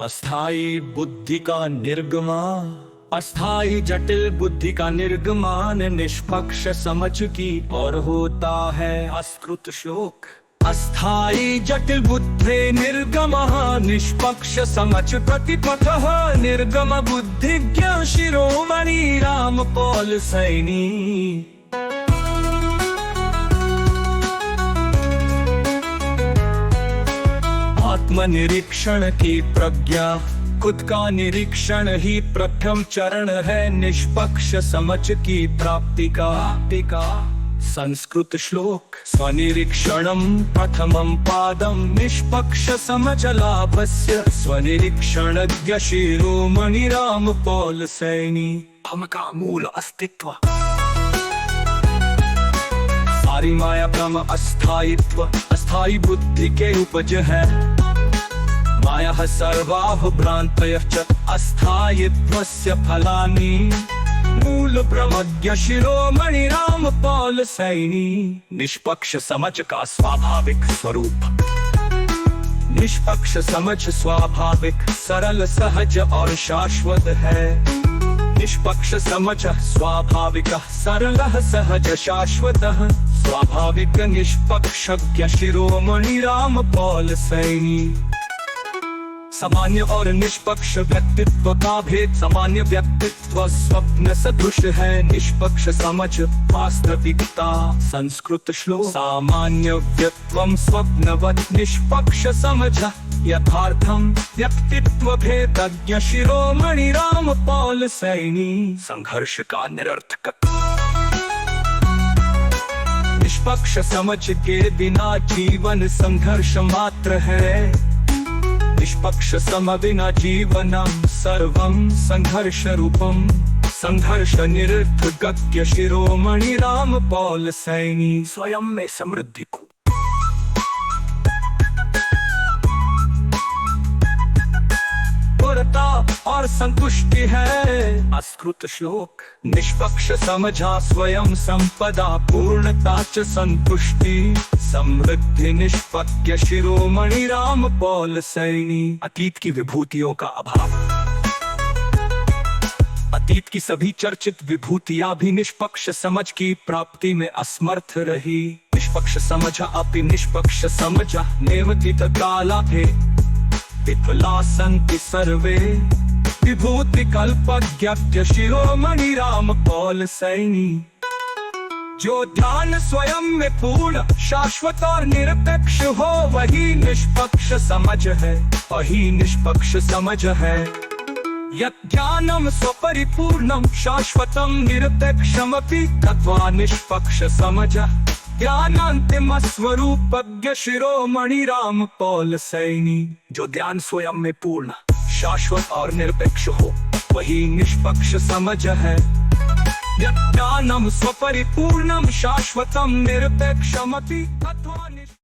अस्थाई बुद्धि का निर्गमान, अस्थाई जटिल बुद्धि का निर्गमान निष्पक्ष समझ की और होता है अस्कृत शोक। अस्थाई जटिल बुद्धि निर्गमः निष्पक्ष समझ प्रतिपथः निर्गम बुद्धिज्ञ शिरोमणि राम पॉल सैनी। आत्मनिरीक्षण की प्रज्ञा, खुद का निरीक्षण ही प्रथम चरण है निष्पक्ष समझ की प्राप्ति का। संस्कृत श्लोक स्वनिरीक्षणं प्रथमं पादं निष्पक्ष समझ लाभस्य स्वनिरीक्षणज्ञ शिरोमणि राम पॉल सैनी। हम का मूल अस्तित्व, सारी माया ब्रह्म अस्थायित्व, अस्थायी बुद्धि के उपज है। माया सर्वाः भ्रान्तयः च अस्थायित्वस्य फलानि मूल ब्रह्मज्ञ शिरोमणि राम पॉल सैनी। निष्पक्ष समझ का स्वाभाविक स्वरूप, निष्पक्ष समझ स्वाभाविक सरल सहज और शाश्वत है। निष्पक्ष समझ स्वाभाविक सरलः सहज शाश्वतः स्वाभाविक निष्पक्षज्ञ शिरोमणि राम पॉल सैनी। सामान्य और निष्पक्ष व्यक्तित्व का भेद, सामान्य व्यक्तित्व स्वप्न सदृश है, निष्पक्ष समझ वास्तविकता। संस्कृत श्लोक सामान्य व्यक्तित्वं स्वप्नवत् निष्पक्ष समझ यथार्थम व्यक्तित्व भेदज्ञ शिरोमणि राम पॉल सैनी। संघर्ष का निरर्थक, निष्पक्ष समझ के बिना जीवन संघर्ष मात्र है। निष्पक्ष सम विना जीवनं सर्वं संघर्ष रूपम, संघर्ष निरर्थक शिरोमणि राम पॉल सैनी। स्वयं में समृद्धि को पूर्णता और संतुष्टि है। अस्कृत श्लोक निष्पक्ष समझा स्वयं संपदा पूर्णता च संतुष्टि समृद्धि निष्पक्ष शिरोमणि राम पॉल सैनी। अतीत की विभूतियों का अभाव, अतीत की सभी चर्चित विभूतियां भी निष्पक्ष समझ की प्राप्ति में असमर्थ रही। निष्पक्ष समझ अपि निष्पक्ष समझ नेवतित कालाभे विफला सन्ति सर्वे विभूति कल्पज्ञ शिरोमणि राम पॉल सैनी। जो ध्यान स्वयं में पूर्ण शाश्वत और निरपेक्ष हो वही निष्पक्ष समझ है, वही निष्पक्ष समझ है। यत् ज्ञानम स्वपरिपूर्णम शाश्वतम निरपेक्षमपि तत्वा निष्पक्ष समझ ज्ञानांतिम स्वरूपज्ञ शिरोमणि राम पॉल सैनी। जो ध्यान स्वयं में पूर्ण शाश्वत और निरपेक्ष हो वही निष्पक्ष समझ है। ज्ञानम स्वपरिपूर्णम शाश्वतम निरपेक्षमपि तत्वा